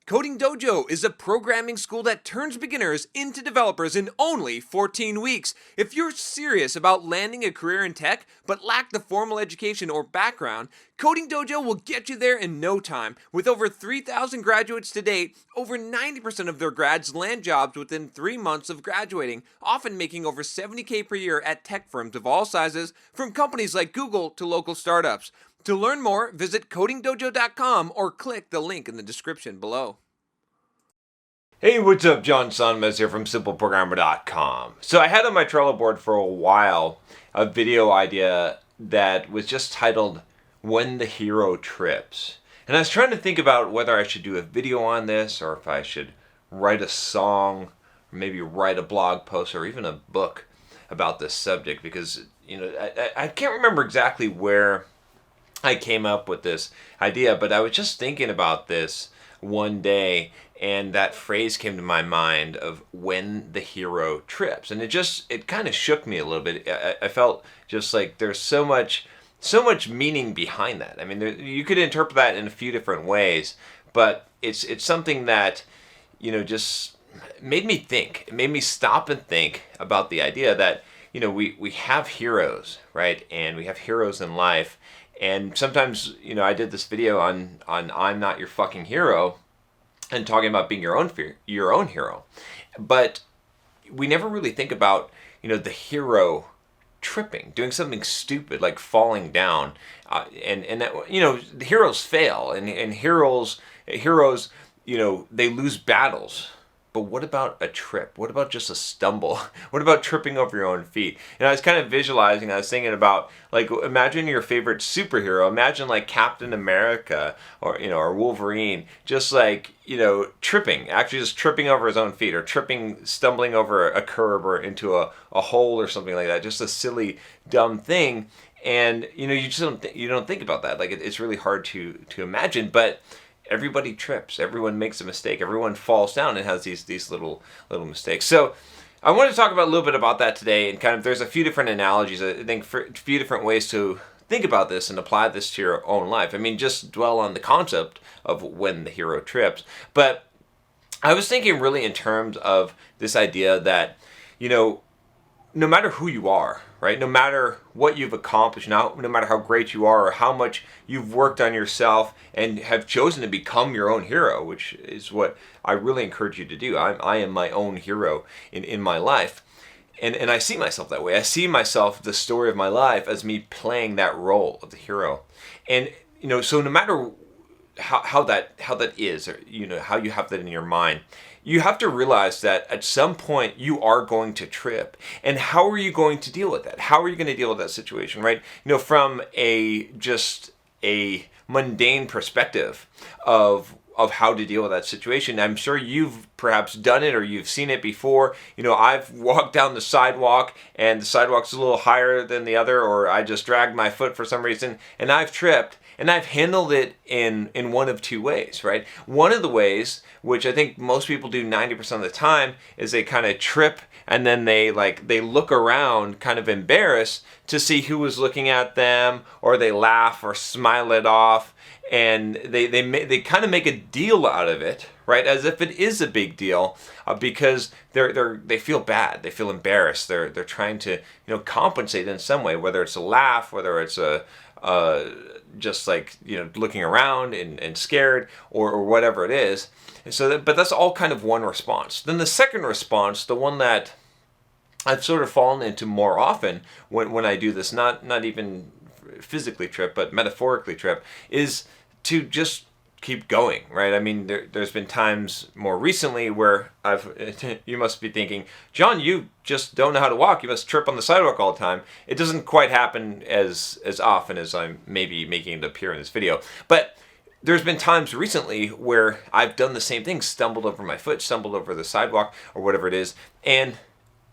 Coding Dojo is a programming school that turns beginners into developers in only 14 weeks. If you're serious about landing a career in tech but lack the formal education or background, Coding Dojo will get you there in no time. With over 3,000 graduates to date, over 90% of their grads land jobs within 3 months of graduating, often making over $70K per year at tech firms of all sizes, from companies like Google to local startups. To learn more, visit codingdojo.com or click the link in the description below. Hey, what's up? John Sonmez here from simpleprogrammer.com. So I had on my Trello board for a while a video idea that was just titled When the Hero Trips. And I was trying to think about whether I should do a video on this or if I should write a song, or maybe write a blog post or even a book about this subject, because I can't remember exactly where I came up with this idea, but I was just thinking about this one day, and that phrase came to my mind of when the hero trips, and it kind of shook me a little bit. I felt just like there's so much meaning behind that. I mean, you could interpret that in a few different ways, but it's something that just made me think. It made me stop and think about the idea that we have heroes, right? And we have heroes in life. And sometimes, I did this video on I'm not your fucking hero, and talking about being your own hero. But we never really think about, the hero tripping, doing something stupid like falling down, and that, the heroes fail, and heroes, they lose battles. But what about a trip? What about just a stumble? What about tripping over your own feet? And I was kind of visualizing, I was thinking about, like, imagine your favorite superhero. Imagine like Captain America or Wolverine, just like, tripping, actually just tripping over his own feet, or stumbling over a curb or into a hole or something like that. Just a silly, dumb thing. And, you just don't think about that. Like, it's really hard to imagine, but everybody trips. Everyone makes a mistake. Everyone falls down and has these little mistakes. So I want to talk about a little bit about that today, and kind of there's a few different analogies. I think for a few different ways to think about this and apply this to your own life. I mean, just dwell on the concept of when the hero trips. But I was thinking really in terms of this idea that, no matter who you are, right? No matter what you've accomplished, no matter how great you are or how much you've worked on yourself and have chosen to become your own hero, which is what I really encourage you to do. I am my own hero in my life. And I see myself that way. I see myself, the story of my life, as me playing that role of the hero. And, so no matter how that is, or, how you have that in your mind, you have to realize that at some point you are going to trip. And how are you going to deal with that? How are you going to deal with that situation, right? From just a mundane perspective of how to deal with that situation. I'm sure you've perhaps done it or you've seen it before. I've walked down the sidewalk and the sidewalk's a little higher than the other, or I just dragged my foot for some reason and I've tripped. And I've handled it in one of two ways, right? One of the ways, which I think most people do 90% of the time, is they kind of trip and then they look around kind of embarrassed to see who was looking at them, or they laugh or smile it off, and they kind of make a deal out of it, right? As if it is a big deal, because they feel bad, they feel embarrassed, they're trying to compensate in some way, whether it's a laugh, whether it's just like looking around and scared, or whatever it is. But that's all kind of one response. Then the second response, the one that I've sort of fallen into more often when I do this, not even physically trip, but metaphorically trip, is to just keep going, right? I mean, there's been times more recently where you must be thinking, John, you just don't know how to walk. You must trip on the sidewalk all the time. It doesn't quite happen as often as I'm maybe making it appear in this video. But there's been times recently where I've done the same thing, stumbled over my foot, stumbled over the sidewalk, or whatever it is, and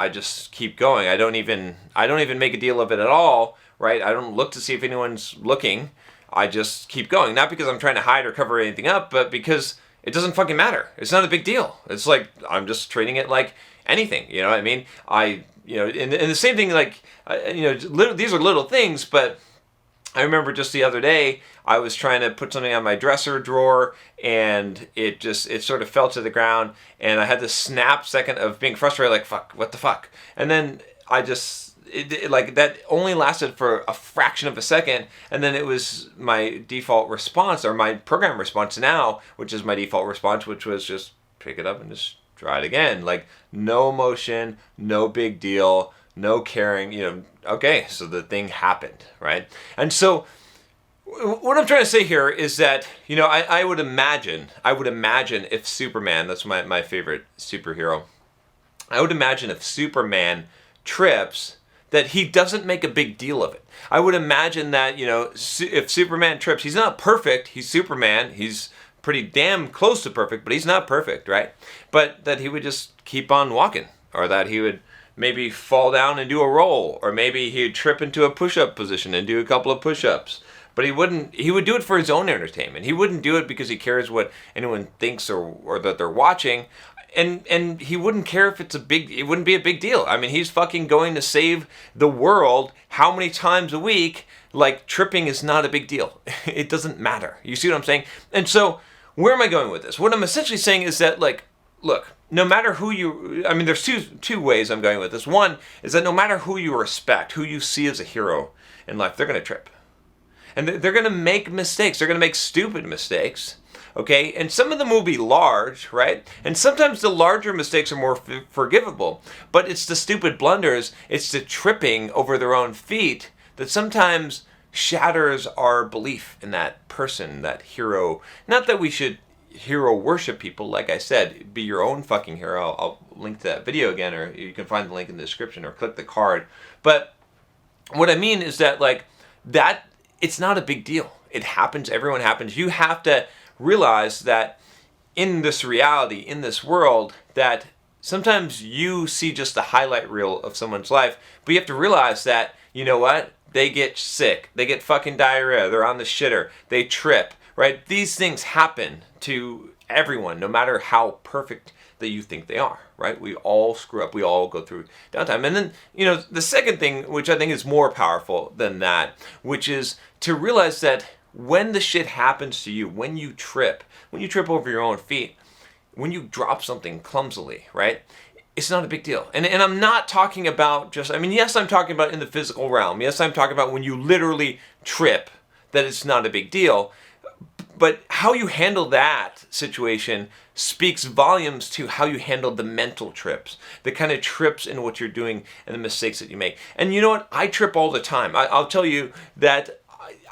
I just keep going. I don't even make a deal of it at all, right? I don't look to see if anyone's looking. I just keep going. Not because I'm trying to hide or cover anything up, but because it doesn't fucking matter. It's not a big deal. It's like I'm just treating it like anything. You know what I mean? And the same thing, like, these are little things, but I remember just the other day, I was trying to put something on my dresser drawer, and it sort of fell to the ground, and I had this snap second of being frustrated, like, fuck, what the fuck? And then I just, like, that only lasted for a fraction of a second, and then it was my default response, or my program response now, which is my default response, which was just pick it up and just try it again. Like, no emotion, no big deal, no caring, okay, so the thing happened, right? And so what I'm trying to say here is that, I would imagine if Superman, that's my favorite superhero, I would imagine if Superman trips, that he doesn't make a big deal of it. I would imagine that, if Superman trips, he's not perfect, he's Superman, he's pretty damn close to perfect, but he's not perfect, right? But that he would just keep on walking, or that he would maybe fall down and do a roll, or maybe he'd trip into a push-up position and do a couple of push-ups. But he would do it for his own entertainment. He wouldn't do it because he cares what anyone thinks or that they're watching. And he wouldn't care if it wouldn't be a big deal. I mean, he's fucking going to save the world how many times a week? Like, tripping is not a big deal. It doesn't matter. You see what I'm saying? And so, where am I going with this? What I'm essentially saying is that, like, look, no matter there's two ways I'm going with this. One is that no matter who you respect, who you see as a hero in life, they're going to trip. And they're going to make mistakes. They're going to make stupid mistakes. Okay? And some of them will be large, right? And sometimes the larger mistakes are more forgivable. But it's the stupid blunders, it's the tripping over their own feet that sometimes shatters our belief in that person, that hero. Not that we should hero worship people, like I said, be your own fucking hero. I'll link to that video again, or you can find the link in the description, or click the card. But what I mean is that, like, that it's not a big deal. It happens. Everyone happens. You have to realize that in this reality, in this world, that sometimes you see just the highlight reel of someone's life, but you have to realize that, you know what? They get sick. They get fucking diarrhea. They're on the shitter. They trip, right? These things happen to everyone, no matter how perfect that you think they are, right? We all screw up. We all go through downtime. And then, the second thing, which I think is more powerful than that, which is to realize that when the shit happens to you, when you trip over your own feet, when you drop something clumsily, right? It's not a big deal. And I'm not talking about yes, I'm talking about in the physical realm. Yes, I'm talking about when you literally trip, that it's not a big deal. But how you handle that situation speaks volumes to how you handle the mental trips, the kind of trips in what you're doing and the mistakes that you make. And you know what? I trip all the time. I'll tell you that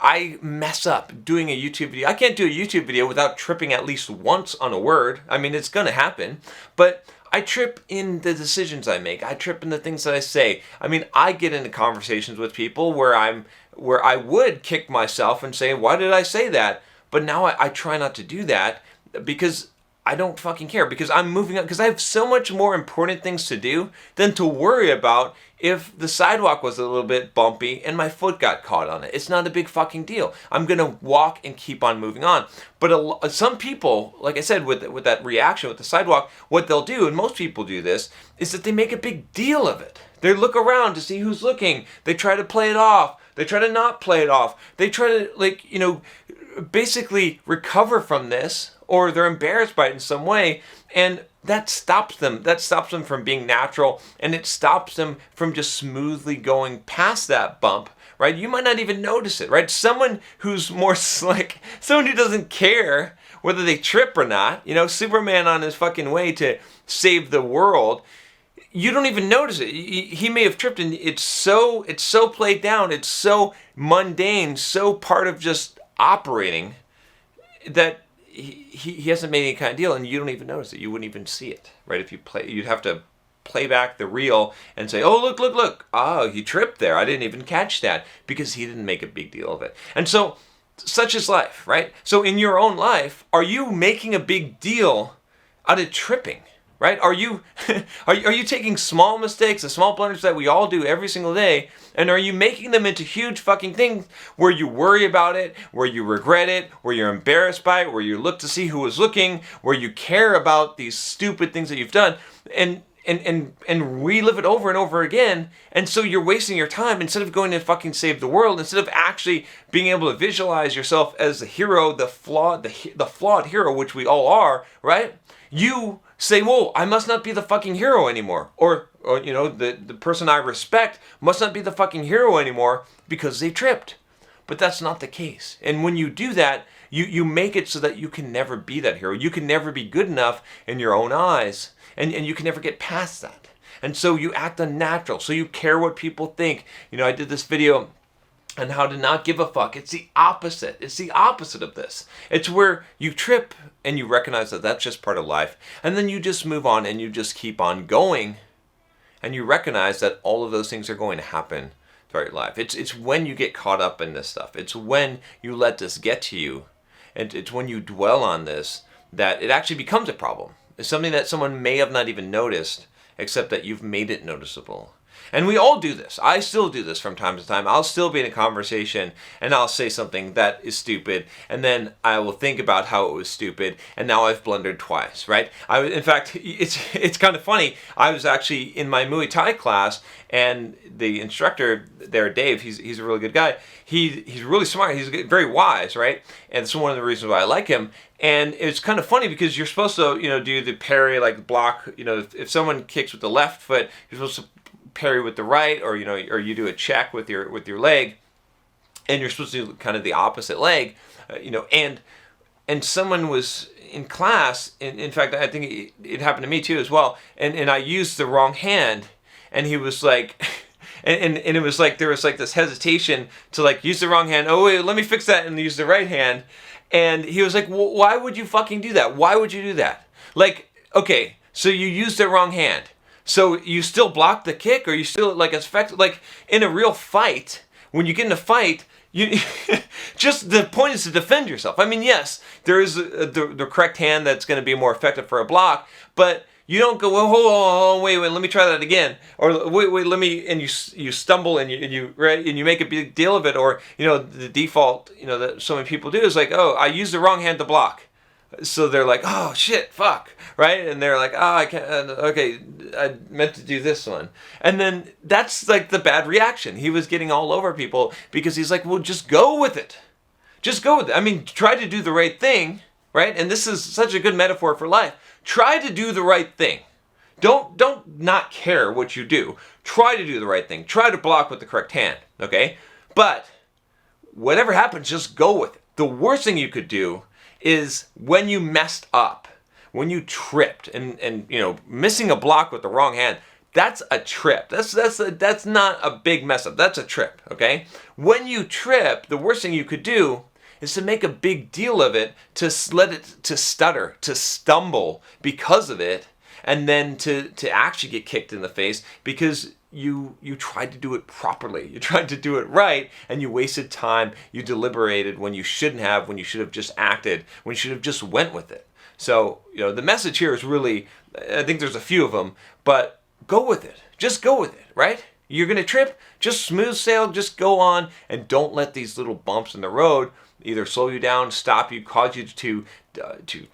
I mess up doing a YouTube video. I can't do a YouTube video without tripping at least once on a word. I mean, it's going to happen. But I trip in the decisions I make. I trip in the things that I say. I mean, I get into conversations with people where I would kick myself and say, why did I say that? But now I try not to do that because I don't fucking care, because I'm moving on, because I have so much more important things to do than to worry about if the sidewalk was a little bit bumpy and my foot got caught on it. It's not a big fucking deal. I'm going to walk and keep on moving on. But some people, like I said, with that reaction with the sidewalk, what they'll do, and most people do this, is that they make a big deal of it. They look around to see who's looking. They try to play it off. They try to not play it off. They try to, basically recover from this, or they're embarrassed by it in some way, and that stops them. That stops them from being natural, and it stops them from just smoothly going past that bump, right? You might not even notice it, right? Someone who's more slick, someone who doesn't care whether they trip or not, Superman on his fucking way to save the world, you don't even notice it. He may have tripped, and it's so played down, it's so mundane, so part of just operating, that he hasn't made any kind of deal, and you don't even notice it. You wouldn't even see it, right? If you you'd have to play back the reel and say, oh, look, oh, he tripped there. I didn't even catch that, because he didn't make a big deal of it. And so, such is life, right? So in your own life, are you making a big deal out of tripping? Right? Are you taking small mistakes, the small blunders that we all do every single day, and are you making them into huge fucking things where you worry about it, where you regret it, where you're embarrassed by it, where you look to see who is looking, where you care about these stupid things that you've done, and and relive it over and over again. And so you're wasting your time instead of going to fucking save the world, instead of actually being able to visualize yourself as the hero, the flawed hero, which we all are, right? You say, whoa, I must not be the fucking hero anymore. Or the person I respect must not be the fucking hero anymore because they tripped. But that's not the case. And when you do that, you make it so that you can never be that hero. You can never be good enough in your own eyes. And you can never get past that. And so you act unnatural. So you care what people think. I did this video on how to not give a fuck. It's the opposite. It's the opposite of this. It's where you trip and you recognize that that's just part of life. And then you just move on and you just keep on going. And you recognize that all of those things are going to happen throughout your life. It's when you get caught up in this stuff. It's when you let this get to you. And it's when you dwell on this that it actually becomes a problem. It's something that someone may have not even noticed, except that you've made it noticeable. And we all do this. I still do this from time to time. I'll still be in a conversation and I'll say something that is stupid, and then I will think about how it was stupid, and now I've blundered twice, right? In fact, it's kind of funny. I was actually in my Muay Thai class, and the instructor there, Dave, he's a really good guy. He's really smart. He's very wise, right? And it's one of the reasons why I like him. And it's kind of funny because you're supposed to, do the parry, like block. If someone kicks with the left foot, you're supposed to parry with the right, or or you do a check with your leg, and you're supposed to do kind of the opposite leg, and someone was in class. In fact, I think it happened to me too as well. And I used the wrong hand, and he was like. And it was like there was like this hesitation to like use the wrong hand. Oh wait, let me fix that and use the right hand. And he was like, well, why would you fucking do that? Why would you do that? Like, okay, so you used the wrong hand. So you still block the kick, or you still like effective, like in a real fight, when you get in a fight, you just the point is to defend yourself. I mean, yes, there is the correct hand that's going to be more effective for a block, but you don't go, well, hold on, wait, let me try that again, or wait, let me, and you stumble and you right, and you make a big deal of it, or the default that so many people do is like, oh, I used the wrong hand to block, so they're like, oh shit, fuck, right, and they're like, oh, I can't, okay, I meant to do this one, and then that's like the bad reaction. He was getting all over people because he's like, well, just go with it, I mean, try to do the right thing, right? And this is such a good metaphor for life. Try to do the right thing. Don't not care what you do. Try to do the right thing. Try to block with the correct hand, okay? But whatever happens, just go with it. The worst thing you could do is when you messed up, when you tripped, and missing a block with the wrong hand. That's a trip. That's not a big mess up. That's a trip, okay? When you trip, the worst thing you could do is to make a big deal of it, to let it to stutter, to stumble because of it, and then to actually get kicked in the face because you tried to do it properly. You tried to do it right, and you wasted time. You deliberated when you shouldn't have, when you should have just acted, when you should have just went with it. So, the message here is really, I think there's a few of them, but go with it. Just go with it, right? You're going to trip, just smooth sail, just go on, and don't let these little bumps in the road either slow you down, stop you, cause you to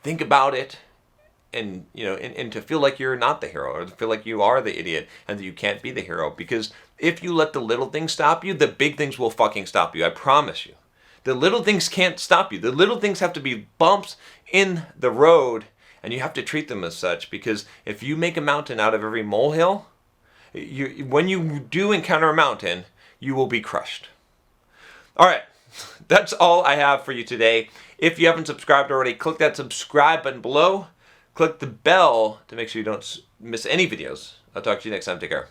think about it, and and to feel like you're not the hero, or to feel like you are the idiot and that you can't be the hero. Because if you let the little things stop you, the big things will fucking stop you. I promise you. The little things can't stop you. The little things have to be bumps in the road, and you have to treat them as such. Because if you make a mountain out of every molehill, when you do encounter a mountain, you will be crushed. All right. That's all I have for you today. If you haven't subscribed already, click that subscribe button below. Click the bell to make sure you don't miss any videos. I'll talk to you next time. Take care.